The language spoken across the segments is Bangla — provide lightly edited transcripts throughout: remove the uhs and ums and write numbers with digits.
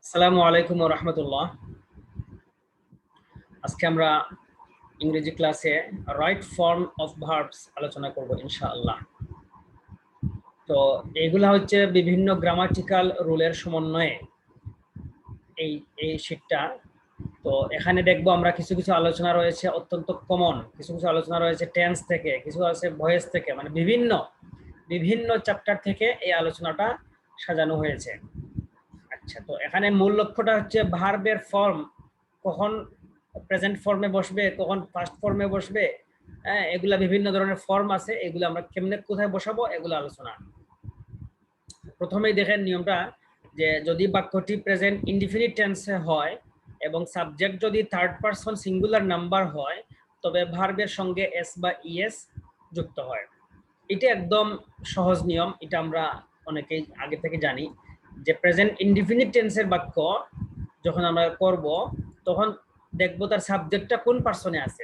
আসসালামু আলাইকুম ওয়া রাহমাতুল্লাহ। আজকে আমরা ইংরেজি ক্লাসে রাইট ফর্ম অফ ভার্বস আলোচনা করব ইনশাআল্লাহ। তো এগুলা হচ্ছে বিভিন্ন গ্রামাটিক্যাল রুলের সমন্বয়ে এই এই শীটটা। তো এখানে দেখবো আমরা কিছু কিছু আলোচনা রয়েছে অত্যন্ত কমন, কিছু কিছু আলোচনা রয়েছে টেন্স থেকে, কিছু আছে ভয়েস থেকে, মানে বিভিন্ন বিভিন্ন চ্যাপ্টার থেকে এই আলোচনাটা সাজানো হয়েছে। আচ্ছা, তো এখানে মূল লক্ষ্যটা হচ্ছে ভার্বের ফর্ম কখন প্রেজেন্ট ফর্মে বসবে, কখন পাস্ট ফর্মে বসবে, হ্যাঁ, এগুলা বিভিন্ন ধরনের ফর্ম আছে, এগুলো আমরা কেমনে কোথায় বসাবো এগুলো আলোচনা। প্রথমেই দেখেন নিয়মটা, যে যদি বাক্যটি প্রেজেন্ট ইনডিফিনিট টেন্সে হয় এবং সাবজেক্ট যদি থার্ড পারসন সিঙ্গুলার নাম্বার হয়, তবে ভার্বের সঙ্গে এস বা ইএস যুক্ত হয়। এটা একদম সহজ নিয়ম, এটা আমরা অনেকেই আগে থেকে জানি যে প্রেজেন্ট ইনডিফিনিট টেন্সের বাক্য যখন আমরা করব তখন দেখবো তার সাবজেক্টটা কোন পারসনে আছে।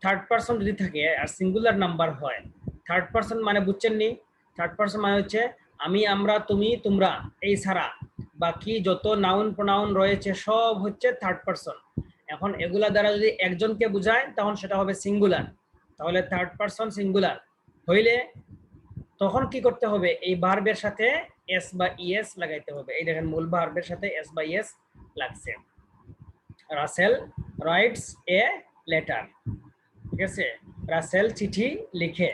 থার্ড পারসন যদি থাকে আর সিঙ্গুলার নাম্বার হয়, থার্ড পারসন মানে বুঝছেন নি? থার্ড পারসন মানে হচ্ছে আমি, আমরা, তুমি, তোমরা, এই ছাড়া বাকি যত নাউন প্রোনাউন রয়েছে সব হচ্ছে থার্ড পারসন। এখন এগুলা দ্বারা যদি একজনকে বোঝায় তখন সেটা হবে সিঙ্গুলার। তাহলে থার্ড পারসন সিঙ্গুলার হইলে তখন কি করতে হবে? এই ভার্বের সাথে এস বা ইএস লাগাইতে হবে। এই দেখেন মূল ভার্বের সাথে এস বা ইএস লাগছে। রাসেল রাইটস এ লেটার, ঠিক আছে, রাসেল চিঠি লিখে।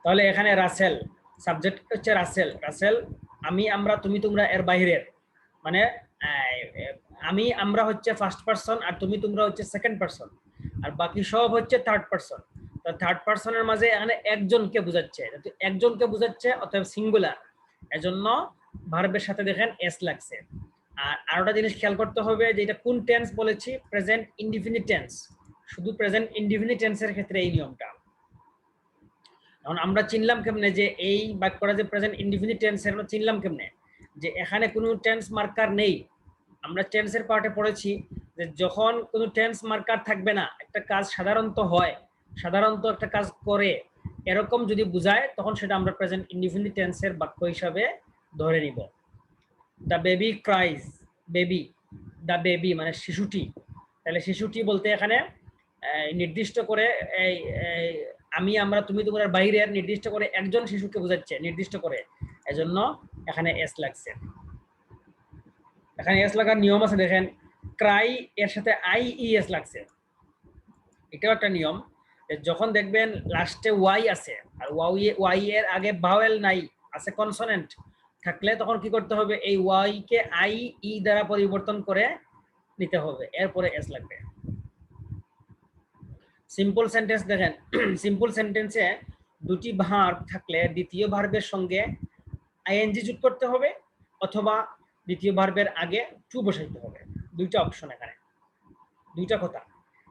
তাহলে এখানে রাসেল সাবজেক্ট হচ্ছে রাসেল, রাসেল আমি, আমরা, তুমি, তোমরা এর বাইরের, মানে আমি, আমরা হচ্ছে ফার্স্ট পারসন আর তুমি, তোমরা হচ্ছে সেকেন্ড পারসন, আর বাকি সব হচ্ছে থার্ড পারসন। তো থার্ড পারসনের মাঝে এখানে একজনকে বোঝাচ্ছে, একজনকে বোঝাচ্ছে, অতএব সিঙ্গুলার, এজন্য ভার্বের সাথে দেখেন এস লাগছে। আর আরেকটা জিনিস খেয়াল করতে হবে যে এটা কোন টেন্স বলেছি, প্রেজেন্ট ইনডিফিনিট টেন্স। শুধু প্রেজেন্ট ইনডিফিনিট টেন্সের ক্ষেত্রে এই নিয়মটা। এখন আমরা চিনলাম কেমনে যে এই বাক্যটা যে প্রেজেন্ট ইনডিফিনিট টেন্স, এর চিনলাম কেমনে? যে এখানে কোনো টেন্স মার্কার নেই। আমরা টেন্সের পার্টে পড়েছি যে যখন কোনো টেন্স মার্কার থাকবে না, একটা কাজ সাধারণত হয়, সাধারণত একটা কাজ করে, এরকম যদি বুঝায় তখন সেটা আমরা প্রেজেন্ট ইনডিফিনিট টেন্সের বাক্য হিসাবে ধরে নিব। The baby cries, baby, the baby মানে শিশুটি। তাহলে শিশুটি বলতে এখানে নির্দিষ্ট করে এই আমি, আমরা, তুমি, তোমরা বাইরের নির্দিষ্ট করে একজন শিশুকে বোঝাচ্ছে নির্দিষ্ট করে, এজন্য এখানে এস লাগছে। এখানে এস লাগার নিয়ম আছে, দেখেন ক্রাই এর সাথে আই ই এস লাগছে। এটাও একটা নিয়ম, যখন দেখবেন লাস্টে ওয়াই আছে আর ওয়াই এর আগে ভাওয়েল নাই, আছে কনসোনেন্ট থাকলে, তখন কি করতে হবে? এই ওয়াই কে আই ই দ্বারা পরিবর্তন করে নিতে হবে, এরপরে এস লাগবে। সিম্পল সেন্টেন্স দেখেন, সিম্পল সেন্টেন্সে দুটি ভার্ব থাকলে দ্বিতীয় ভার্বের সঙ্গে আইএনজি যোগ করতে হবে অথবা দ্বিতীয় ভার্বের আগে টু বসাইতে হবে। দুইটা অপশন এখানে, দুইটা কথা।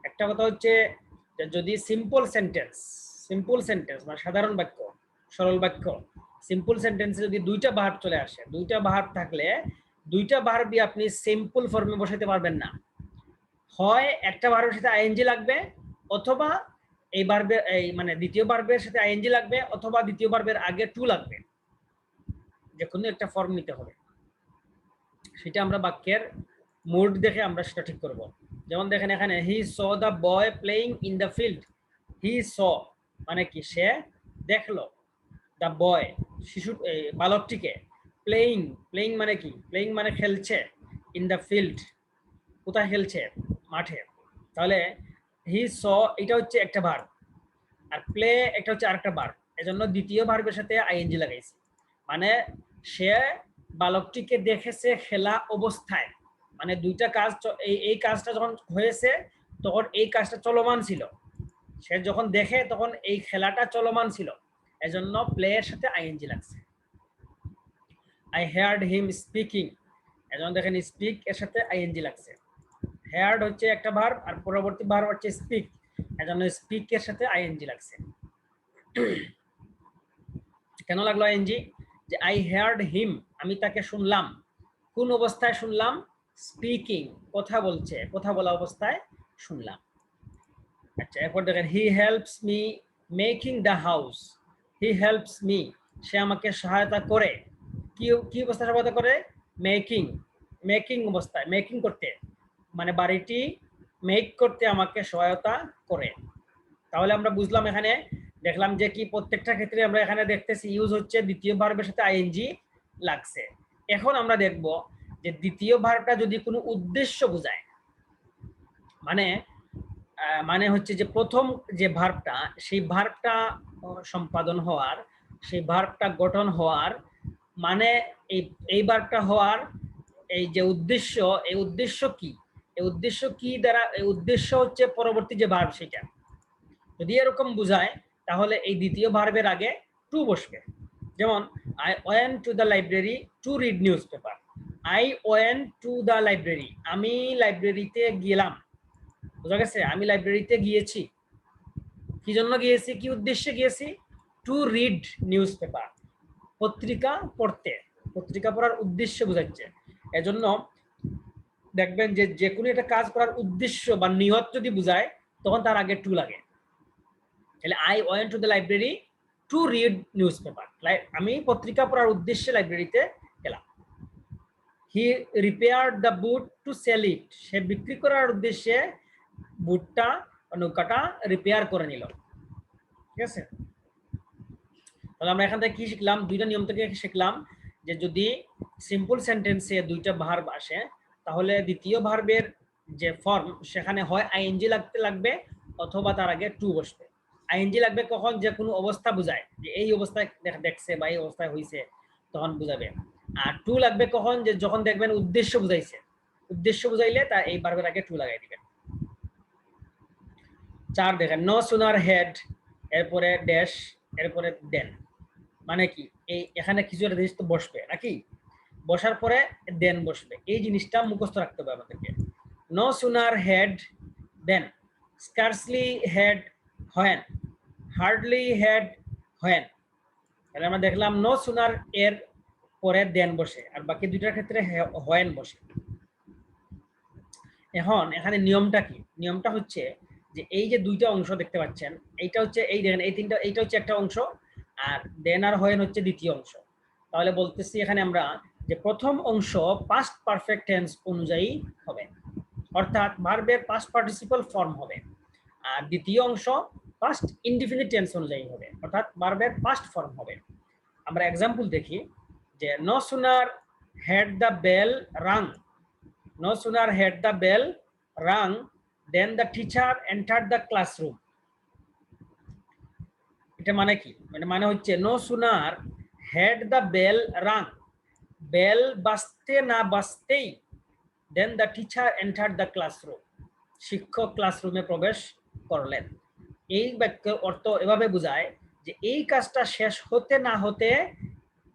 একটা কথা হচ্ছে যদি সিম্পল সেন্টেন্স মানে সাধারণ বাক্য, সরল বাক্য, সিম্পল সেন্টেন্সে যদি দুইটা ভার্ব চলে আসে, দুইটা ভার্ব থাকলে দুইটা ভার্বই আপনি সিম্পল ফর্মে বসাইতে পারবেন না। হয় একটা ভার্বের সাথে আইএনজি লাগবে, অথবা এই ভার্বে এই মানে দ্বিতীয় ভার্বের সাথে আইএনজি লাগবে, অথবা দ্বিতীয় ভার্বের আগে টু লাগবে। যে কোনো একটা ফর্ম নিতে হবে। সেটা আমরা বাক্যের মুড দেখে আমরা সেটা ঠিক করব। যেমন দেখেন এখানে he saw the boy playing in the field. He saw মানে কি? সে দেখলো। দ্য বয় শিশু বালকটিকে। প্লেইং, প্লেইং মানে কি? প্লেইং মানে খেলছে। ইন দ্য ফিল্ড কোথায় খেলছে? মাঠে। তাহলে হি স এটা হচ্ছে একটা ভার্ব, আর প্লে একটা হচ্ছে আরেকটা ভার্ব, এজন্য দ্বিতীয় ভার্বের সাথে আইএনজি লাগাইছি। মানে সে বালকটিকে দেখেছে খেলা অবস্থায়, মানে দুইটা কাজ, এই কাজটা যখন হয়েছে তখন এই কাজটা চলমান ছিল, সে যখন দেখে তখন এই খেলাটা চলমান ছিল, এজন্য প্লে এর সাথে আইএনজি লাগছে। আই হার্ড হিম স্পিকিং, এজন্য দেখেন স্পিক এর সাথে আইএনজি লাগছে। হার্ড হচ্ছে একটা ভার্ব আর পরবর্তী ভার্ব হচ্ছে স্পিক, এজন্য স্পিক এর সাথে আইএনজি লাগছে। কেন লাগলো আইএনজি? যে আই হার্ড হিম, আমি তাকে শুনলাম। কোন অবস্থায় শুনলাম? স্পিকিং, কথা বলছে, কথা বলা অবস্থায় শুনলাম। আচ্ছা, এরপর দেখেন he helps me making the house. He helps me, সে আমাকে সহায়তা করে। কি কি অবস্থায় সহায়তা করে? মেকিং, মেকিং অবস্থায়, মেকিং করতে মানে বাড়িটি মেক করতে আমাকে সহায়তা করে। তাহলে আমরা বুঝলাম, এখানে দেখলাম যে কি প্রত্যেকটা ক্ষেত্রে আমরা এখানে দেখতেছি ইউজ হচ্ছে দ্বিতীয় ভার্বের সাথে আইএনজি লাগছে। এখন আমরা দেখব যে দ্বিতীয় ভার্বটা যদি কোনো উদ্দেশ্য বোঝায়, মানে মানে হচ্ছে যে প্রথম যে ভার্বটা, সেই ভার্বটা সম্পাদন হওয়ার, সেই ভার্বটা গঠন হওয়ার, মানে এই ভার্বটা হওয়ার এই যে উদ্দেশ্য, এই উদ্দেশ্য কি, এই উদ্দেশ্য কি দ্বারা, এই উদ্দেশ্য হচ্ছে পরবর্তী যে ভার্ব সেটা যদি এরকম বোঝায়, তাহলে এই দ্বিতীয় ভার্বের আগে টু বসবে। যেমন I went to the library to read news paper. I went to the library, আমি লাইব্রেরিতে গেলাম, বোঝা গেছে? আমি লাইব্রেরিতে গিয়েছি, কি জন্য গিয়েছি, কি উদ্দেশ্যে গিয়েছি? টু রিড নিউজ পেপার, পত্রিকা পড়তে, পত্রিকা পড়ার উদ্দেশ্য বোঝাচ্ছে। এজন্য দেখবেন যে যে কোনো একটা কাজ করার উদ্দেশ্য বা নিয়ত যদি বোঝায়, তখন তার আগে টু লাগে। তাহলে I went to the library to read news paper, আমি পত্রিকা পড়ার উদ্দেশ্যে লাইব্রেরিতে গেলাম। He repaired the boot to sell it, সে বিক্রি করার উদ্দেশ্যে বুটটা, নৌকাটা রিপেয়ার করে নিল। ঠিক আছে? তাহলে আমরা এখান থেকে কি শিখলাম? দুইটা নিয়ম থেকে শিখলাম যে যদি সিম্পল সেন্টেন্সে দুইটা ভার্ব আসে, তাহলে দ্বিতীয় ভার্বের যে ফর্ম সেখানে হয় আইএনজি লাগবে অথবা তার আগে টু বসবে। আইএনজি লাগবে কখন? যে কোনো অবস্থা বোঝায়, যে এই অবস্থায় দেখছে বা এই অবস্থায় হয়েছে, তখন বুঝাবে। আর টু লাগবে কখন? যে যখন দেখবেন উদ্দেশ্য বুঝাইছে, উদ্দেশ্য বুঝাইলে তা এই ভার্বের আগে টু লাগাই দিবেন। 4 দেখেন, নো সুনার হেড, এরপরে ড্যাশ, এরপরে দেন, মানে কি এই এখানে কিছু একটা জিনিস তো বসবে নাকি, বসার পরে দেন বসবে, এই জিনিসটা মুখস্থ রাখতে হবে আমাদেরকে। No sooner had then, scarcely had when, hardly had when. তাহলে আমরা দেখলাম নো সুনার এর পরে দেন বসে, আর বাকি দুইটার ক্ষেত্রে হোয়েন বসে। এখন এখানে নিয়মটা কি? নিয়মটা হচ্ছে যে এই যে দুইটা অংশ দেখতে পাচ্ছেন, এইটা হচ্ছে, এই দেখেন এই তিনটা, এইটা হচ্ছে একটা অংশ, আর দেন আর হোয়েন হচ্ছে দ্বিতীয় অংশ। তাহলে বলতেছি এখানে আমরা যে প্রথম অংশ পাস্ট পারফেক্ট টেন্স অনুযায়ী হবে, অর্থাৎ ভার্বের পাস্ট পার্টিসিপল ফর্ম হবে, আর দ্বিতীয় অংশ পাস্ট ইনডিফিনিট টেন্স অনুযায়ী হবে, অর্থাৎ ভার্বের পাস্ট ফর্ম হবে। আমরা এক্সাম্পল দেখি যে no sooner had the bell rang, no sooner had the bell rung then the teacher entered the classroom. এটা মানে কি? মানে হচ্ছে no sooner had the bell rung, bell বাজতে না বাজতেই then the teacher entered the classroom, শিক্ষক ক্লাসরুমে প্রবেশ করলেন। এই বাক্যের অর্থ এভাবে বোঝায় যে এই কাজটা শেষ হতে না হতে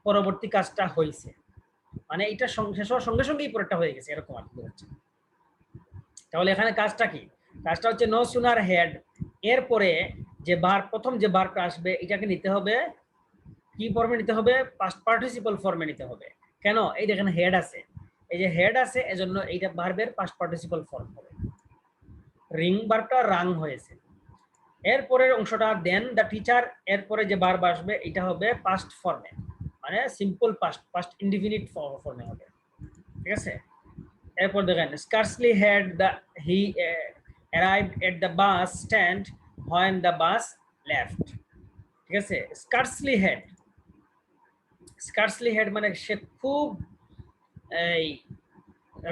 পরবর্তী কাজটা হয়েছে, মানে এটা শেষ হওয়ার সঙ্গে সঙ্গেই পরেরটা হয়ে গেছে, এরকম আর কি হচ্ছে। তাহলে এখানে কাজটা কি? কাজটা হচ্ছে নো সুনার হেড, এরপরে যে প্রথম যে ভার্বটা আসবে এটাকে নিতে হবে কি ফর্মে নিতে হবে? পাস্ট পার্টিসিপল ফর্মে নিতে হবে। কেন? এই দেখেন হেড আছে, এই যে হেড আছে এজন্য এইটা ভার্বের পাস্ট পার্টিসিপল ফর্ম হবে। রিং ভার্বটা রাং হয়েছে। এরপরের অংশটা দেন দ্য টিচার, এরপরে যে ভার্ব আসবে এটা হবে পাস্ট ফর্মে, মানে সিম্পল পাস্ট ইনডিফিনিট ফর্মে হবে। ঠিক আছে? এরপর দেখেন scarcely had he arrived at the bus stand when the bus left. ঠিক আছে? scarcely had মানে সে খুব এই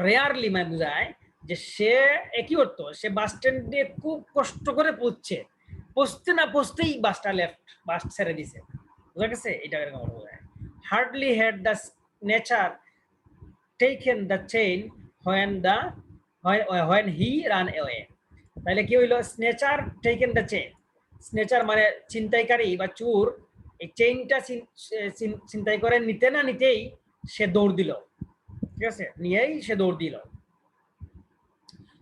রেয়ারলি মানে বোঝায় যে সে একই অর্থ, সে বাস স্ট্যান্ডে খুব কষ্ট করে পৌঁছতে না পৌঁছতেই বাসটা বাস ছেড়ে দিছে, বুঝা গেছে? এটা এরকম বোঝায়। Hardly had the nature taken the chain when he ran away. তাহলে কি হইলো? স্নেচার টেকেন দ্য চেইন, স্নেচার মানে ছিনতাইকারী বা চোর, এই চেইনটা ছিনতাই করে নিতে না নিতেই সে দৌড় দিল। ঠিক আছে? নিয়েই সে দৌড় দিল।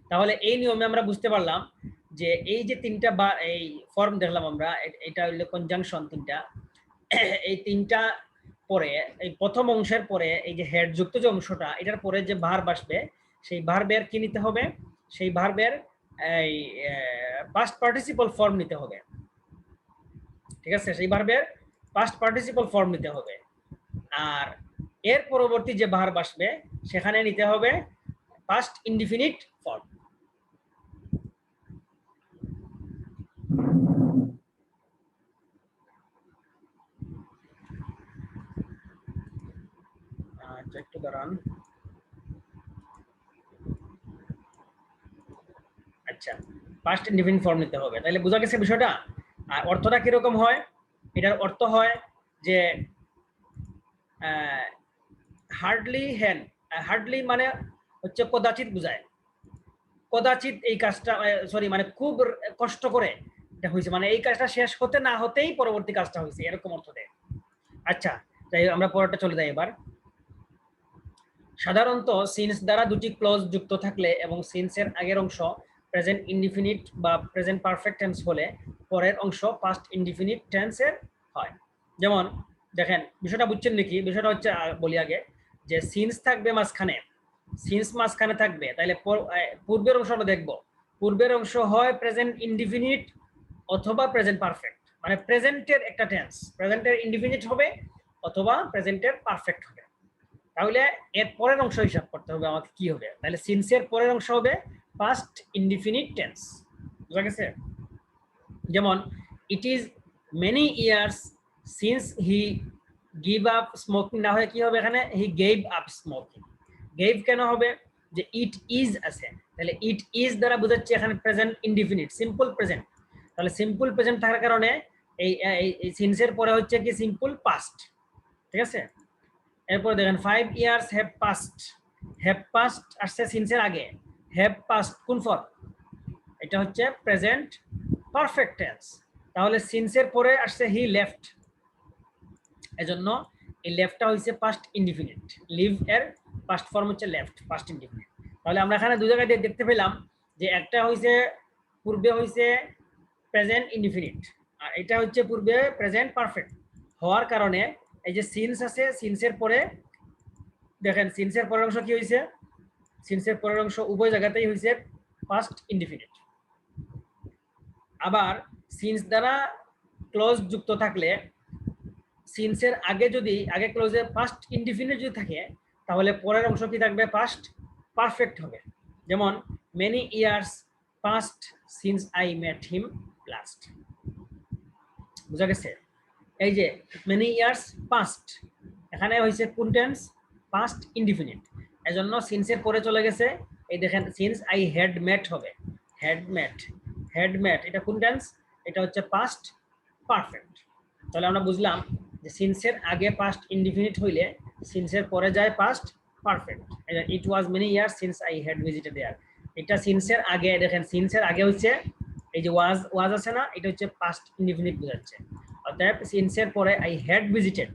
তাহলে এই নিয়মে আমরা বুঝতে পারলাম যে এই যে তিনটা বা এই ফর্ম দেখলাম আমরা, এটা হইলো কনজাংশন তিনটা, এই তিনটা পরে এই প্রথম অংশের পরে এই যে হেড যুক্ত যে অংশটা, এটার পরে যে ভার্ব আসবে সেই ভার্বের কি নিতে হবে? সেই ভার্বের এই পাস্ট পার্টিসিপল ফর্ম নিতে হবে। ঠিক আছে? সেই ভার্বের পাস্ট পার্টিসিপল ফর্ম নিতে হবে। আর এর পরবর্তী যে ভার্ব আসবে সেখানে নিতে হবে পাস্ট ইনডিফিনিট ফর্ম। আচ্ছা একটু দাঁড়ান। আচ্ছা, পাস্ট ইনডিফিনিট ফর্ম নিতে হবে, তাহলে বোঝা গেছে বিষয়টা। আর অর্থটা কিরকম হয়? এটার অর্থ হয় যে হার্ডলি হ্যান, হার্ডলি মানে হচ্ছে কদাচিৎ বোঝায়, কদাচিৎ এই কাজটা, সরি মানে খুব কষ্ট করে এটা হয়েছে, মানে এই কাজটা শেষ হতে না হতেই পরবর্তী কাজটা হয়েছে, এরকম অর্থ দেয়। আচ্ছা, তাই আমরা পরেরটা চলে যাই এবার। সাধারণত সিন্স দ্বারা দুটি ক্লজ যুক্ত থাকলে এবং সিন্সের আগের অংশ প্রেজেন্ট ইনডিফিনিট বা প্রেজেন্ট পারফেক্ট টেন্স হলে পরের অংশ পাস্ট ইনডিফিনিট টেন্সের হয়। যেমন দেখেন বিষয়টা বুঝছেন নাকি? বিষয়টা হচ্ছে বলি আগে, যে সিন্স থাকবে মাঝখানে, সিন্স মাঝখানে থাকবে, তাহলে পূর্বের অংশ আমরা দেখবো। পূর্বের অংশ হয় প্রেজেন্ট ইনডিফিনিট অথবা প্রেজেন্ট পারফেক্ট, মানে প্রেজেন্টের একটা টেন্স, প্রেজেন্টের ইনডিফিনিট হবে অথবা প্রেজেন্টের পারফেক্ট হবে। তাহলে এর পরের অংশ হিসাব করতে হবে আমাকে, কি হবে? তাহলে সিন্সের পরের অংশ হবে পাস্ট ইনডিফিনিট টেন্স। বুঝা গেছে? যেমন it is many years since he give up smoking, না হয়ে কি হবে এখানে he gave up smoking. Gave কেন হবে? যে ইট ইজ আছে, তাহলে ইট ইজ দ্বারা বোঝাচ্ছে এখানে প্রেজেন্ট ইনডিফিনিট, সিম্পল প্রেজেন্ট। তাহলে সিম্পল প্রেজেন্ট থাকার কারণে এই সিন্সের পরে হচ্ছে কি সিম্পল পাস্ট। ঠিক আছে? এরপর দেখেন 5 years have passed, have passed আসছে সিন্সের আগে, হ্যাভ পাস্ট কোন ফর্ম? এটা হচ্ছে প্রেজেন্ট পারফেক্ট টেন্স। তাহলে সিন্সের পরে আসছে হি লেফট, এজন্য এই লেফটটা হচ্ছে পাস্ট ইনডিফিনিট। লিভ এর পাস্ট ফর্ম হচ্ছে লেফট, পাস্ট ইনডিফিনিট। তাহলে আমরা এখানে দুই জায়গায় দেখতে পেলাম যে একটা হইছে পূর্বে হইছে প্রেজেন্ট ইনডিফিনিট, আর এটা হচ্ছে পূর্বে প্রেজেন্ট পারফেক্ট হওয়ার কারণে এই যে সিন্স আছে, সিন্সের পরে দেখেন সিন্সের পরের অংশ কি হয়েছে? সিন্সের পরের অংশ উভয় জায়গাতেই হয়েছে পাস্ট ইনডিফিনিট। আবার সিন্স দ্বারা ক্লোজ যুক্ত থাকলে সিন্সের আগে যদি আগে ক্লোজে পাস্ট ইনডিফিনিট যদি থাকে তাহলে পরের অংশ কি থাকবে? পাস্ট পারফেক্ট হবে। যেমন many years passed since I met him last. বুঝা গেছে? এই যে মেনি ইয়ার্স পাস্ট, এখানে হয়েছে কোন টেন্স? পাস্ট ইনডিফিনিট, এজন্য সিন্সের পরে চলে গেছে। এই দেখেন সিন্স আই হ্যাড মেট হবে, হ্যাড মেট, হ্যাড মেট এটা কোন টেন্স? এটা হচ্ছে পাস্ট পারফেক্ট। তাহলে আমরা বুঝলাম যে সিন্সের আগে পাস্ট ইনডিফিনিট হইলে সিন্সের পরে যায় past perfect. It was many years since I had visited there, এটা সিন্সের আগে, দেখেন সিন্সের আগে হচ্ছে এই যে ওয়াজ, ওয়াজ আছে না, এটা হচ্ছে পাস্ট ইনডিফিনিট বোঝাচ্ছে। অতএব সিন্সের পরে আই হ্যাড ভিজিটেড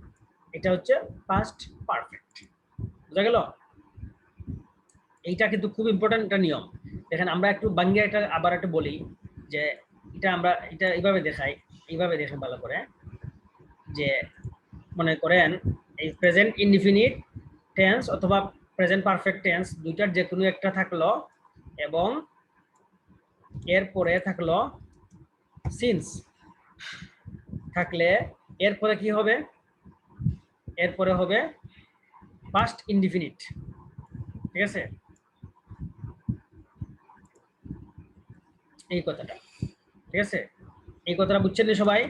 এটা হচ্ছে পাস্ট পারফেক্ট। বুঝা গেল? এইটা কিন্তু খুব ইম্পর্টেন্ট একটা নিয়ম। দেখেন আমরা একটু বাংলা এটা আবার একটু বলি, যে এটা আমরা এটা এইভাবে দেখাই, এইভাবে দেখেন ভালো করে, যে মনে করেন এই প্রেজেন্ট ইনডিফিনিট টেন্স অথবা প্রেজেন্ট পারফেক্ট টেন্স দুইটার যে কোনো একটা থাকলো এবং এরপরে থাকলো সিন্স থাকলে এরপরে কি হবে? এরপরে হবে পাস্ট ইনডিফিনিট। ঠিক আছে? এই কথাটা, ঠিক আছে? এই কথাটা বুঝছেন সবাই?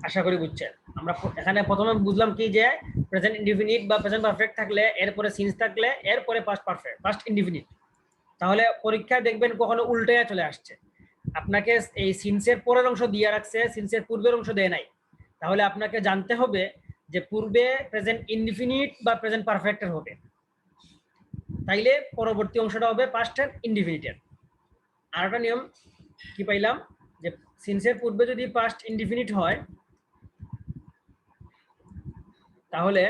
আশা করি বুঝছেন। আমরা এখানে প্রথমে বুঝলাম কি, যে প্রেজেন্ট ইনডিফিনিট বা প্রেজেন্ট পারফেক্ট থাকলে এরপরে সিন্স থাকলে এরপরে পাস্ট পারফেক্ট, পাস্ট ইনডিফিনিট। তাহলে পরীক্ষায় দেখবেন কখনো উল্টে চলে আসছে, আপনাকে এই সিন্সের পরের অংশ দিয়ে রাখছে, সিন্সের পূর্বের অংশ দেয় নাই। তাহলে আপনাকে জানতে হবে যে পূর্বে প্রেজেন্ট ইনডিফিনিট বা প্রেজেন্ট পারফেক্টের হবে, তাইলে পরবর্তী অংশটা হবে পাস্টের ইনডিফিনিটের। আর একটা নিয়ম কি পাইলাম, যে সিন্সের পূর্বে যদি পাস্ট ইনডিফিনিট হয় তাহলে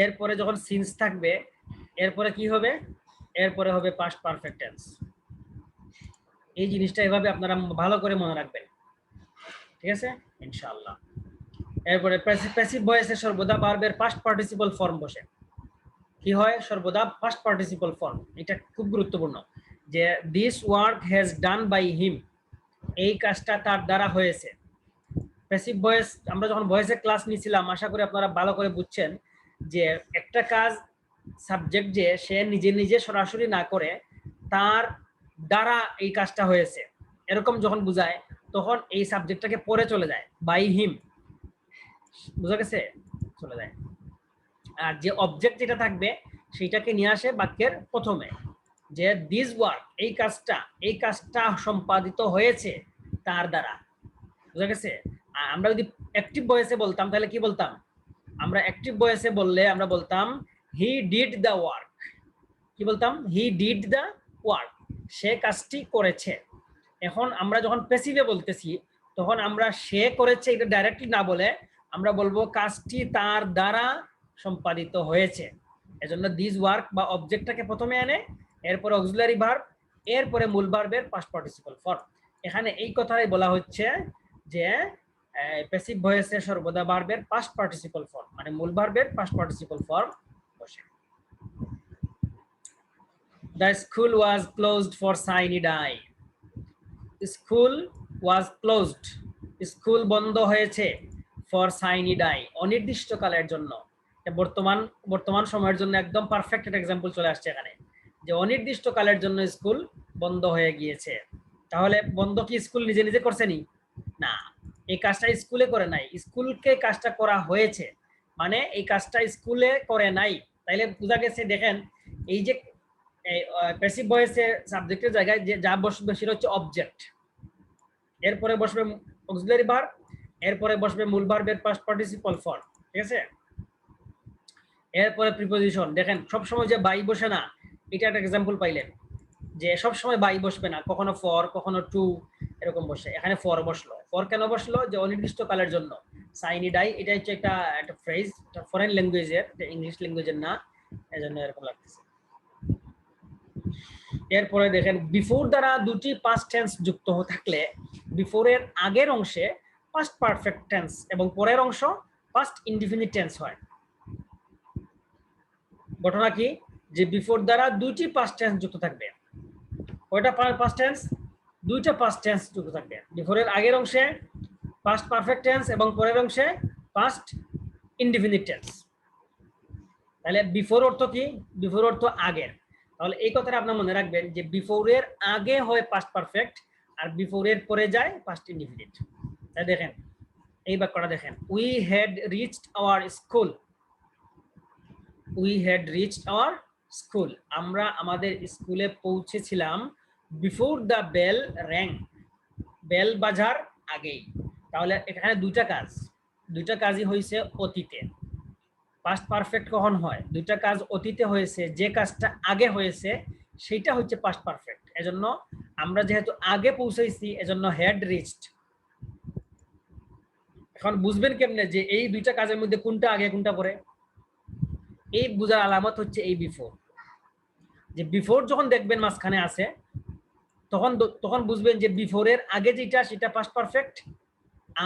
এরপরে যখন সিন্স থাকবে এরপরে কি হবে? এরপরে হবে পাস্ট পারফেক্ট টেন্স। এই জিনিসটা এভাবে আপনারা ভালো করে মনে রাখবেন, ঠিক আছে ইনশাআল্লাহ। এরপরে প্যাসিভ ভয়েসে সর্বদা ভার্বের পাস্ট পার্টিসিপল ফর্ম বসে। কি হয়? সর্বদা পাস্ট পার্টিসিপল ফর্ম, এটা খুব গুরুত্বপূর্ণ, যে this work has done by him, এই কাজটা তার দ্বারা হয়েছে। প্যাসিভ ভয়েস আমরা যখন ভয়েসের ক্লাস নিয়েছিলাম আশা করি আপনারা ভালো করে বুঝছেন যে একটা কাজ সাবজেক্ট যে সে নিজে নিজে সরাসরি না করে তার দ্বারা এই কাজটা হয়েছে এরকম যখন বোঝায় তখন এই সাবজেক্টটাকে পরে চলে যায়, বাই হিম, বুঝা গেছে, চলে যায়। আর যে অবজেক্ট যেটা থাকবে সেটাকে নিয়ে আসে বাক্যের প্রথমে, যে দিস ওয়ার্ক, এই কাজটা সম্পাদিত হয়েছে তার দ্বারা, বুঝা গেছে। আর আমরা যদি অ্যাক্টিভ ভয়েসে বলতাম তাহলে কি বলতাম, আমরা অ্যাক্টিভ ভয়েসে বললে আমরা বলতাম হি ডিড দ্য ওয়ার্ক, কি বলতাম, হি ডিড দ্য ওয়ার্ক, সে কাজটি করেছে। এখন আমরা যখন প্যাসিভে বলতেছি তখন আমরা সে করেছে এটা ডাইরেক্টলি না বলে আমরা বলবো কাজটি তার দ্বারা সম্পাদিত হয়েছে। এজন্য দিস ওয়ার্ক বা অবজেক্টটাকে প্রথমে আনে, এরপরে অক্সিলারি ভার্ব, এরপরে মূল ভার্বের পাস্ট পার্টিসিপল ফর্ম। এখানে এই কথাই বলা হচ্ছে যে প্যাসিভ ভয়েসে সর্বদা ভার্বের পাস্ট পার্টিসিপল ফর্ম মানে মূল ভার্বের পাস্ট পার্টিসিপল ফর্ম বসে। The school was closed for sine die. School was closed, school বন্ধ হয়েছে ফর সাইনি ডাই, অনির্দিষ্টকালের জন্য। বর্তমান সময়ের জন্য একদম পারফেক্ট একটা এক্সাম্পল চলে আসছে এখানে, যে অনির্দিষ্টকালের জন্য স্কুল বন্ধ হয়ে গিয়েছে। তাহলে বন্ধ কি স্কুল নিজে নিজে করছে নি? না, এই কাজটা স্কুলে করে নাই, স্কুলকে কাজটা করা হয়েছে, মানে এই কাজটা স্কুলে করে নাই। তাইলে বোঝা গেছে, দেখেন এই যে প্যাসিভ ভয়েসে সাবজেক্টের জায়গায় যে যা বসবে সেটা হচ্ছে অবজেক্ট, এরপরে বসবে অক্সিলারি ভার্ব, এরপরে বসবে মূল ভার্বের পাস্ট পার্টিসিপল ফর্ম, ঠিক আছে। এরপরে প্রিপোজিশন, দেখেন সব সময় যে বাই বসে না, এটা একটা এক্সাম্পল পাইলেন যে সব সময় বাই বসবে না, কখনো ফর কখনো টু এরকম বসে। এখানে ফর বসলো, ফর কেন বসলো, যে অনির্দিষ্টকালের জন্য। সাইনি ডাই এটা হচ্ছে একটা ফ্রেজ, এটা ফরেন ল্যাঙ্গুয়েজের, ইংলিশ ল্যাঙ্গুয়েজের না, এজন্য এরকম লাগতেছে। এরপরে দেখেন বিফোর দ্বারা দুটি পাস্ট টেন্স যুক্ত থাকলে বিফোরের আগের অংশে পাস্ট পারফেক্ট টেন্স এবং পরের অংশ পাস্ট ইনডিফিনিট টেন্স হয়। ঘটনা কি, যে বিফোর দ্বারা দুটি পাস্ট টেন্স যুক্ত থাকবে। কয়টা পাস্ট টেন্স? দুইটা পাস্ট টেন্স যুক্ত থাকবে। বিফোরের আগের অংশে পাস্ট পারফেক্ট টেন্স এবং পরের অংশে পাস্ট ইনডিফিনিট টেন্স। তাহলে বিফোর অর্থ কি? বিফোর অর্থ আগের। তাহলে এই কথাটা আপনারা মনে রাখবেন যে বিফোরের আগে হয় পাস্ট পারফেক্ট আর বিফোরের পরে যায় পাস্ট ইনডিফিনিট। তাই দেখেন এই বাক্যটা দেখেন, we had reached our school, we had reached our school, আমরা আমাদের স্কুলে পৌঁছেছিলাম before the bell rang, bell বাজার আগেই। তাহলে এখানে দুইটা কাজই হয়েছে অতীতে। পাস্ট পারফেক্ট কখন হয়? দুইটা কাজ অতীতে হয়েছে, যে কাজটা আগে হয়েছে সেটা হচ্ছে পাস্ট পারফেক্ট। এজন্য আমরা যেহেতু আগে পৌঁছাইছি এজন্য হ্যাড রিচড। এখন বুঝবেন কেমনে যে এই দুইটা কাজের মধ্যে কোনটা আগে কোনটা পরে? এই বুঝার আলামত হচ্ছে এই বিফোর। যে বিফোর যখন দেখবেন মাঝখানে আছে তখন বুঝবেন যে বিফোরের আগে যেটা সেটা পাস্ট পারফেক্ট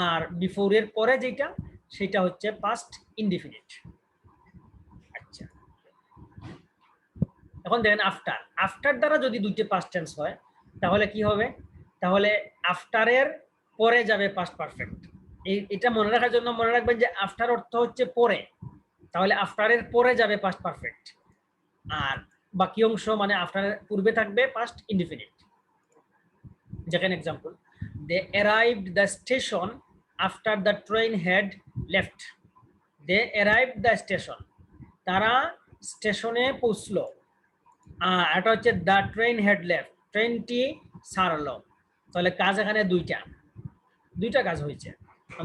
আর বিফোরের পরে যেটা সেটা হচ্ছে পাস্ট ইনডিফিনিট। আচ্ছা, এখন দেখেন আফটার দ্বারা যদি দুইটা পাস্ট টেন্স হয় তাহলে কি হবে? তাহলে আফটারের পরে যাবে পাস্ট পারফেক্ট। এটা মনে রাখার জন্য মনে রাখবেন যে আফটার অর্থ হচ্ছে পরে, তাহলে আফটারের পরে যাবে পাস্ট পারফেক্ট আর বাকি অংশ মানে আফটারের পূর্বে থাকবে পাস্ট ইনডিফিনিট। যেখানে example, they arrived the station after the train had left, they arrived the station, তারা স্টেশনে পৌঁছলো। এটা হচ্ছে দ্য ট্রেন হ্যাড লেফট, ট্রেনটি ছাড়লো। তাহলে কাজ এখানে দুইটা কাজ হয়েছে।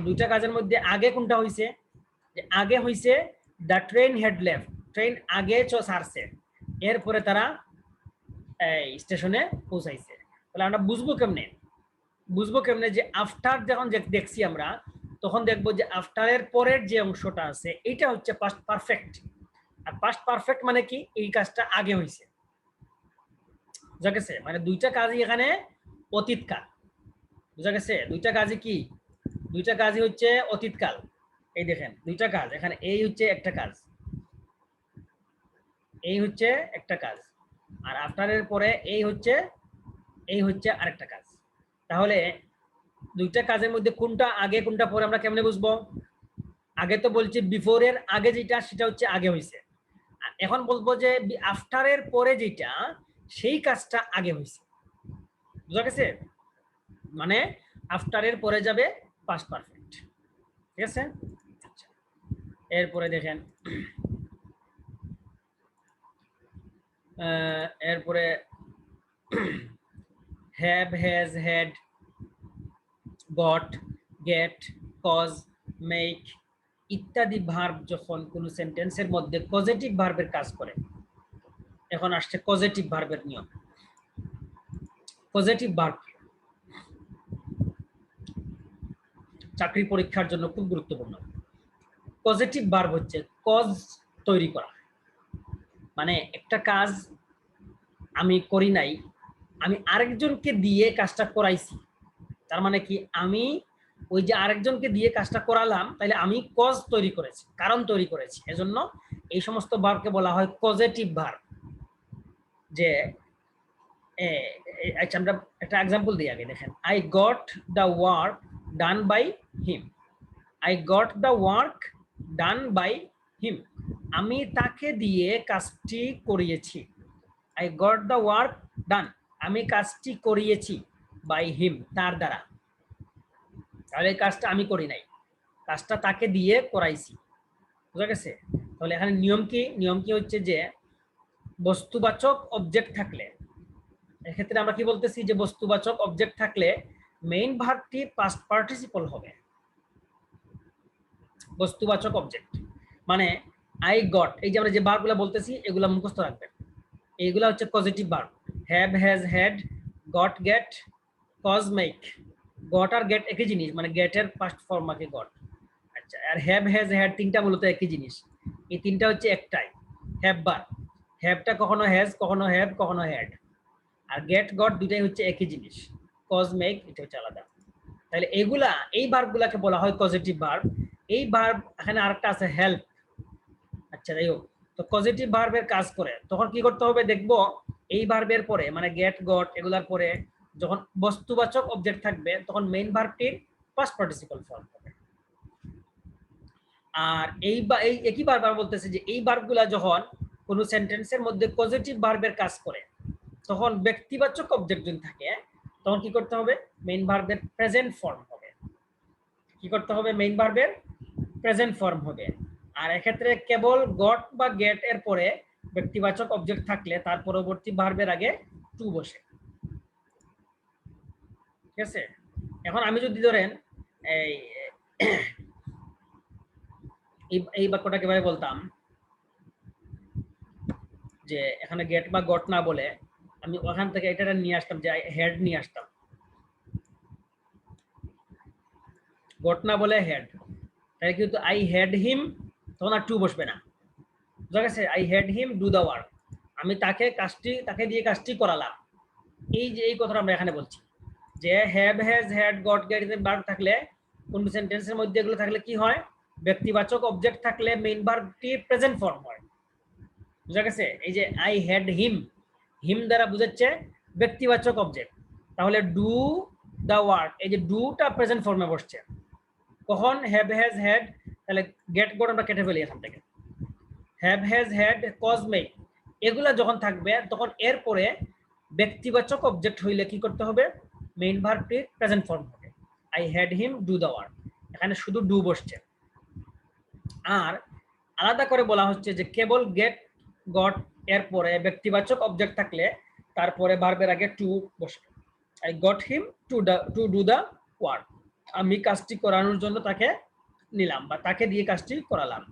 দুইটা কাজের মধ্যে আগে কোনটা হয়েছে? আগে হয়েছে the train had left, train আগে ছাড়ছে, এরপরে তারা স্টেশনে পৌঁছাইছে। তাহলে আমরা বুঝবো কেমনে যে আফটার যখন দেখছি আমরা তখন দেখবো যে আফটারের পরের যে অংশটা আছে এইটা হচ্ছে পাস্ট পারফেক্ট। আর পাস্ট পারফেক্ট মানে কি? এই কাজটা আগে হয়েছে, বুঝা গেছে? মানে দুইটা কাজই এখানে অতীতকাল, বুঝা গেছে? দুইটা কাজই কি? দুইটা কাজই হচ্ছে অতীতকাল। এই দেখেন দুইটা কাজ, এখানে এই হচ্ছে একটা কাজ, এই হচ্ছে একটা কাজ, আর আফটারের পরে এই হচ্ছে আরেকটা কাজ। তাহলে দুইটা কাজের মধ্যে কোনটা আগে কোনটা পরে আমরা কেমনে বুঝবো? আগে তো বলছি বিফোরের আগে যেটা সেটা হচ্ছে আগে হয়েছে, এখন বলবো যে আফটারের পরে যেটা সেই কাজটা আগে হয়েছে। বুঝা গেছে? মানে আফটারের পরে যাবে পাস্ট পারফেক্ট। ঠিক আছে? আচ্ছা, এরপরে দেখেন এরপরে have, has, had, got, get, cause, make ইত্যাদি ভার্ব যখন কোনো সেন্টেন্সের মধ্যে পজিটিভ ভার্বের কাজ করে, এখন আসছে পজিটিভ ভার্বের নিয়ম। পজিটিভ ভার্ব চাকরি পরীক্ষার জন্য খুব গুরুত্বপূর্ণ। পজিটিভ ভার্ব হচ্ছে কজ তৈরি করা, মানে একটা কাজ আমি করি নাই, আমি আরেকজনকে দিয়ে কাজটা করাইছি, তার মানে কি আমি ওই যে আরেকজনকে দিয়ে কাজটা করালাম, তাহলে আমি কজ তৈরি করেছি, কারণ তৈরি করেছি। এজন্য এই সমস্ত ভার্বকে বলা হয় পজিটিভ ভার্ব। যে আচ্ছা, আমরা একটা এক্সাম্পল দিই আগে। দেখেন, I got the work done by him. I got the work done by him, আমি তাকে দিয়ে কাজটি করিয়েছি। I got the work done, আমি কাজটি করিয়েছি, বাই হিম, তার দ্বারা। তাহলে এই কাজটা আমি করি নাই, কাজটা তাকে দিয়ে করাইছি। বুঝা গেছে? তাহলে এখানে নিয়ম কি? নিয়ম কি হচ্ছে যে বস্তুবাচক অবজেক্ট থাকলে, এক্ষেত্রে আমরা কি বলতেছি যে বস্তুবাচক অবজেক্ট থাকলে মেইন ভার্বটি পাস্ট পার্টিসিপল হবে। বস্তুবাচক অবজেক্ট মানে আই গট, এই যে আমরা যে ভার্বগুলো বলতেছি এগুলা মুখস্থ রাখবেন। এইগুলা হচ্ছে positive verb. Have, has, had, got, get, cause, make. Got আর গেট একই জিনিস, মানে গেটের ফার্স্ট ফর্ম আগে গট। আচ্ছা, আর হ্যাভ, হ্যাজ, হ্যাড তিনটা মূলত একই জিনিস। এই তিনটা হচ্ছে একটাই হ্যাভ ভার্ব। হ্যাভটা কখনো হ্যাজ, কখনো হ্যাভ, কখনো হ্যাড। আর গেট, গট দুটাই হচ্ছে একই জিনিস। কজ, মেক এটা হচ্ছে আলাদা। তাহলে এইগুলা, এই ভার্বগুলাকে বলা হয় পজিটিভ ভার্ব। এই ভার্ব এখানে আরেকটা আছে হেল্প। আচ্ছা, যাই হোক, তো পজিটিভ ভার্বের কাজ করে তখন কি করতে হবে দেখবো। এই ভার্বের পরে মানে গেট, গট এগুলার পরে যখন বস্তুবাচক অবজেক্ট থাকবে তখন মেইন ভার্বটির পাস্ট পার্টিসিপল ফর্ম হবে। আর এই একই বারবার বলতেছে যে এই ভার্বগুলা যখন কোনো সেন্টেন্সের মধ্যে পজিটিভ ভার্বের কাজ করে তখন ব্যক্তিবাচক অবজেক্ট যদি থাকে তখন কি করতে হবে? মেইন ভার্বের প্রেজেন্ট ফর্ম হবে। কি করতে হবে? মেইন ভার্বের প্রেজেন্ট ফর্ম হবে। আর এক্ষেত্রে কেবল গট বা গেট এর পরে ব্যক্তিবাচক অবজেক্ট থাকলে তার পরবর্তী ভার্বের আগে টু বসে। ঠিক আছে? এখন আমি যদি ধরেন এই এই বাক্যটা কিভাবে বলতাম, যে এখানে গেট বা গট না বলে আমি ওখান থেকে এটা নিয়ে আসতাম, যে হেড নিয়ে আসতাম। গট না বলে হেড, তাহলে কিন্তু আই হেড হিম, তখন আর টু বসবে না। বুঝা গেছে? I head him do the work, আমি তাকে দিয়ে কাজটি করালাম। এই যে এই কথাটা আমরা এখানে বলছি যে have, has, had, got, get এর ভার্ব থাকলে কোন সেন্টেন্সের মধ্যে এগুলো থাকলে কি হয়? ব্যক্তিবাচক অবজেক্ট থাকলে মেইন ভার্বটি প্রেজেন্ট ফর্ম হয়। বুঝা গেছে? এই যে আই হ্যাড হিম, হিম দ্বারা বুঝাচ্ছে ব্যক্তিবাচক অবজেক্ট, তাহলে ডু দ্য ওয়ার্ক, এই যে ডুটা প্রেজেন্ট ফর্মে বসছে। কখন? হ্যাভ, হ্যাজ, হ্যাড, তাহলে গেট, গট আমরা কেটে ফেলি এখান থেকে। Have, has, had, cause, make এগুলা যখন থাকবে তখন এরপরে ব্যক্তিবাচক অবজেক্ট হইলে কি করতে হবে? মেইন ভার্বটির প্রেজেন্ট ফর্ম হবে। I had him do the work, এখানে শুধু ডু বসছে। আর আলাদা করে বলা হচ্ছে যে কেবল গেট, গট এর পরে ব্যক্তিবাচক অবজেক্ট থাকলে তারপরে ভার্বের আগে টু বসে। I got him to do the work, আমি কাজটি করানোর জন্য তাকে নিলাম বা তাকে দিয়ে কাজটি করালাম।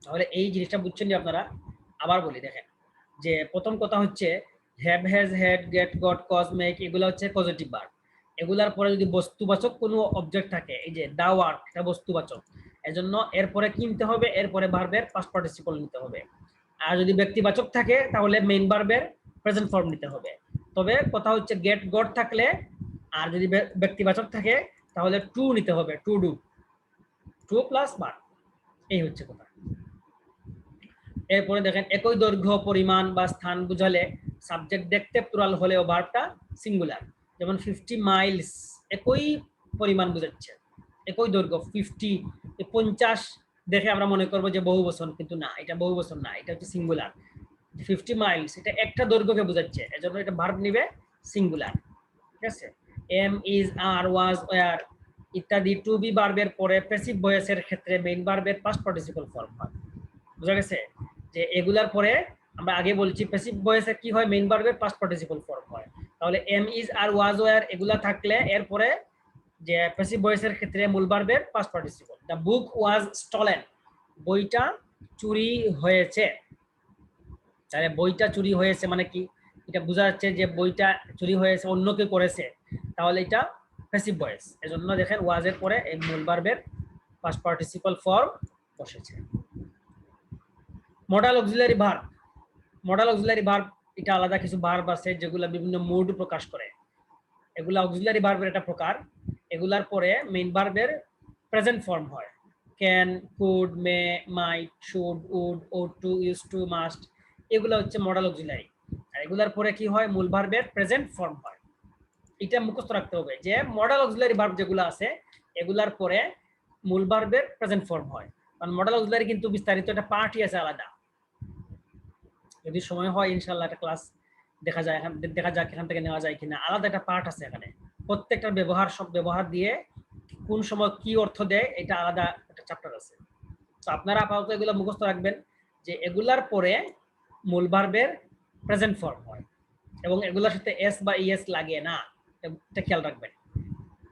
তাহলে এই জিনিসটা বুঝছেন আপনারা? আবার বলি, দেখেন যে প্রথম কথা হচ্ছে have, has, had, get, got, cause, make এগুলো হচ্ছে পজিটিভ ভার্ব। এগুলার পরে যদি বস্তুবাচক কোনো অবজেক্ট থাকে, এই যে দা ওয়ার্ক, এটা বস্তুবাচক, এজন্য এরপরে কি নিতে হবে? এরপরে ভার্বের পাস্ট পার্টিসিপল নিতে হবে। আর যদি ব্যক্তিবাচক থাকে তাহলে মেইন ভার্বের প্রেজেন্ট ফর্ম নিতে হবে। তবে কথা হচ্ছে গেট, গট থাকলে আর যদি ব্যক্তিবাচক থাকে তাহলে টু নিতে হবে, to do, to plus verb. এই হচ্ছে কথা। এরপরে দেখেন একই দৈর্ঘ্য, পরিমাণ বা স্থান বুঝালে সাবজেক্ট দেখতে প্লুরাল হলেও ভার্বটা সিঙ্গুলার। যেমন 50 মাইলস একই পরিমাণ বুঝাচ্ছে, একই দৈর্ঘ্য 50 50 দেখে আমরা মনে করব যে বহুবচন, কিন্তু না, এটা বহুবচন না, এটা হচ্ছে সিঙ্গুলার। 50 মাইলস এটা একটা দৈর্ঘ্যকে বোঝাচ্ছে, এজন্য এটা ভার্ব নিবে সিঙ্গুলার। ঠিক আছে, am, is, are, was, were ইত্যাদি টু বি ভার্বের পরে প্যাসিভ ভয়েসের ক্ষেত্রে মেইন ভার্বের পাস্ট পার্টিসিপল ফর্ম হয়। বুঝা গেছে যে এগুলার পরে আমরা আগে বলছি প্যাসিভ ভয়েসে কি হয়, মেইন ভার্বের পাস্ট পার্টিসিপল ফর্ম হয়। তাহলে am, is, are, was, were এগুলা থাকলে এরপরে যে প্যাসিভ ভয়েসের ক্ষেত্রে মূল ভার্বের past participle. The book was stolen, বইটা চুরি হয়েছে। তাহলে বইটা চুরি হয়েছে মানে কি, এটা বোঝা যাচ্ছে যে বইটা চুরি হয়েছে, অন্য কেউ করেছে, তাহলে এটা প্যাসিভ ভয়েস। এজন্য দেখেন ওয়াজের পরে এই মূল ভার্বের পাস্ট পার্টিসিপল ফর্ম বসেছে। Modal auxiliary verb, modal auxiliary verb এটা আলাদা কিছু ভার্ব আছে যেগুলো বিভিন্ন মুড প্রকাশ করে, এগুলা অক্সিলারি ভার্বের একটা প্রকার। এগুলার পরে মেইন ভার্বের প্রেজেন্ট ফর্ম হয়, can, could, may, might, should, would, ought to, use to, must, এগুলো হচ্ছে মডাল অক্সিলারি। আর এগুলার পরে কি হয়, মূল ভার্বের প্রেজেন্ট ফর্ম হয়। এটা মুখস্থ রাখতে হবে যে মডাল অক্সিলারি ভার্ব যেগুলো আছে এগুলার পরে মূল ভার্বের প্রেজেন্ট ফর্ম হয়। কারণ মডাল অক্সিলারি কিন্তু বিস্তারিত একটা পার্টই আছে আলাদা, যদি সময় হয় ইনশাআল্লাহ একটা ক্লাস দেখা যাক এখান থেকে নেওয়া যায় কিনা। আলাদা একটা পার্ট আছে এখানে, প্রত্যেকটা ব্যবহার, সব ব্যবহার দিয়ে কোন সময় কি অর্থ দেয় এটা আলাদা একটা চ্যাপ্টার আছে। তো আপনারা আপাতত এগুলো মুখস্থ রাখবেন যে এগুলার পরে মূল ভার্বের প্রেজেন্ট ফর্ম হয় এবং এগুলোর সাথে এস বা ইএস লাগে না, এটা খেয়াল রাখবেন।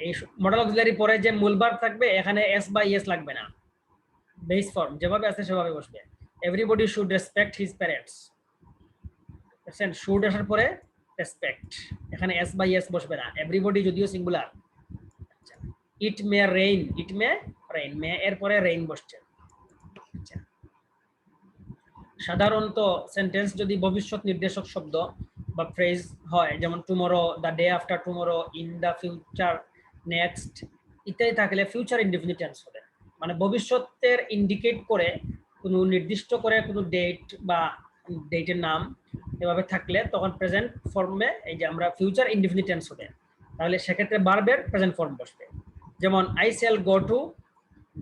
এই মডেল অক্সিলারি পরে যে মূল ভার্ব থাকবে এখানে এস বা ইএস লাগবে না, বেস ফর্ম যেভাবে আছে সেভাবে বসবে। Everybody should respect his parents, should আসার পরে রেসপেক্ট, এখানে এস বা ইএস বসবে না, এভরিবডি যদিও সিঙ্গুলার। ইট মে রেইন, ইট মে রেইন, মে এর পরে রেইন বসছে। সাধারণত সেন্টেন্স যদি ভবিষ্যৎ নির্দেশক শব্দ বা ফ্রেজ হয়, যেমন tomorrow, the day after tomorrow, in the future, next ইত্যাদি থাকলে ফিউচার ইনডিফিনিট টেন্স হবে, মানে ভবিষ্যতের ইন্ডিকেট করে কোনো নির্দিষ্ট করে কোনো ডেট বা ডেটের নাম এভাবে থাকলে তখন প্রেজেন্ট ফর্মে এই যে আমরা ফিউচার ইনডিফিনিট টেন্স হবে, তাহলে সেক্ষেত্রে ভার্বের প্রেজেন্ট ফর্ম বসবে। যেমন I shall go to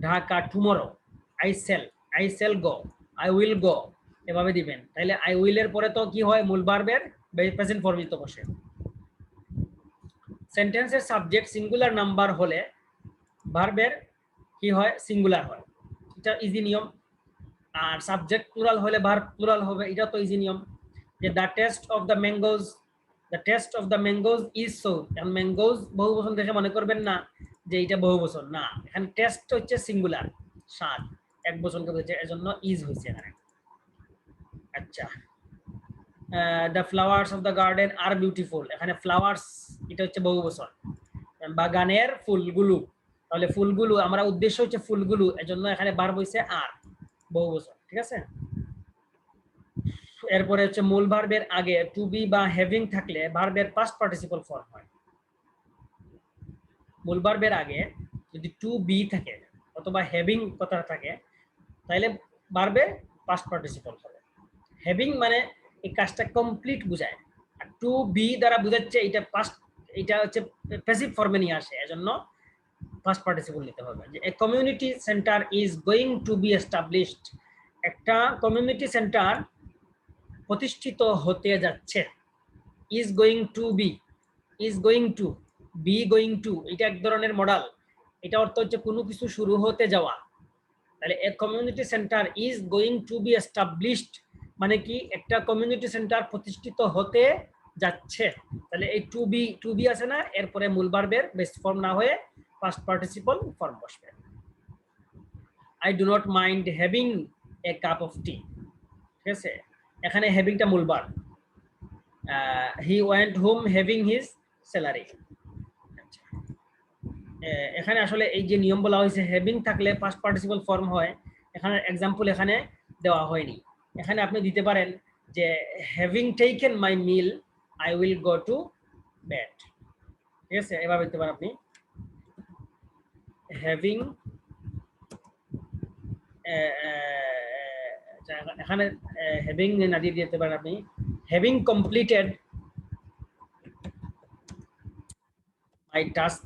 Dhaka tomorrow, I shall go, I will go এভাবে দিবেন। তাহলে আই উইল এর পরে তো কি হয়, মূল ভার্বের প্রেজেন্ট ফর্মই তো বসে। সেন্টেন্সের সাবজেক্ট সিঙ্গুলার নাম্বার হলে ভার্বের কি হয়, সিঙ্গুলার হয়, এটা ইজি নিয়ম। আর সাবজেক্ট প্লুরাল হলে ভার্ব প্লুরাল হবে, এটা তো ইজি নিয়ম। যে the test of the mangoes, the test of the mangoes is so, এখন ম্যাঙ্গোজ বহুবচন দেখে মনে করবেন না যে এটা বহুবচন, না, এখানে টেস্ট হচ্ছে সিঙ্গুলার, স্বাদ এক বচনকে বলছে, এজন্য ইজ হয়েছে এখানে। আচ্ছা, the flowers of the garden are beautiful, এখানে ফ্লাওয়ার্স এটা হচ্ছে বহুবচন, বাগানের ফুলগুলো, তাহলে ফুলগুলো আমরা উদ্দেশ্য হচ্ছে ফুলগুলো, এজন্য এখানে ভার্ব হইছে আর, বহুবচন। ঠিক আছে, এরপরে হচ্ছে মূল ভার্বের আগে টু বি বা হ্যাভিং থাকলে ভার্বের পাস্ট পার্টিসিপল ফর্ম হয়। মূল ভার্বের আগে যদি টু বি থাকে অথবা হ্যাভিং কথা থাকে তাহলে ভার্বের পাস্ট পার্টিসিপল হবে। হ্যাভিং মানে এই কাজটা কমপ্লিট বোঝায়, আর টু বি দ্বারা বোঝাচ্ছে এটা পাস্ট, এটা হচ্ছে প্যাসিভ ফর্মে নিয়ে আসে, এজন্য পাস্ট পার্টিসিপল নিতে হবে। যে a community centre is going to be established, একটা কমিউনিটি সেন্টার প্রতিষ্ঠিত হতে যাচ্ছে। Is going to be, is going to, be going to, এটা এক ধরনের মডেল, এটা অর্থ হচ্ছে কোনো কিছু শুরু হতে যাওয়া। তাহলে এ community centre is going to be established মানে কি, একটা কমিউনিটি সেন্টার প্রতিষ্ঠিত হতে যাচ্ছে। তাহলে এই টু বি আছে না, এরপরে মূল ভার্বের বেস ফর্ম না হয়ে পাস্ট পার্টিসিপল ফর্ম বসবে। I do not mind having a cup of tea, ঠিক আছে, এখানে হ্যাভিংটা মূল verb. He went home having his salary. এখানে আসলে এই যে নিয়ম বলা হয়েছে হ্যাভিং থাকলে পাস্ট পার্টিসিপল ফর্ম হয়, এখানে এক্সাম্পল এখানে দেওয়া হয়নি। এখানে আপনি দিতে পারেন যে having taken my meal I will go to bed, ঠিক আছে, এভাবে দিতে পারেন আপনি। হ্যাভিং, এখানে হ্যাভিং না দিয়ে দিতে পারেন আপনি having completed my task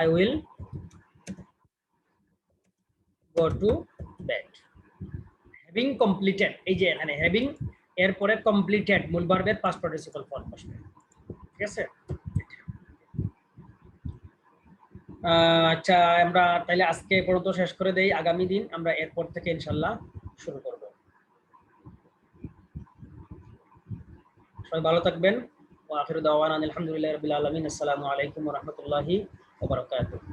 I will go to bed. Having completed, এই যে এখানে having এরপরে completed মূল ভার্বের past participle form বসবে। ঠিক আছে? আচ্ছা, আমরা তাহলে আজকে পর্যন্ত শেষ করে দেই। আগামী দিন আমরা এরপর থেকে ইনশাআল্লাহ শুরু করব। সবাই ভালো থাকবেন। ওয়া আখিরু দাওয়ানা আলহামদুলিল্লাহি রাব্বিল আলামিন। আসসালামু আলাইকুম ওয়া রাহমাতুল্লাহি ওয়া বারাকাতুহু।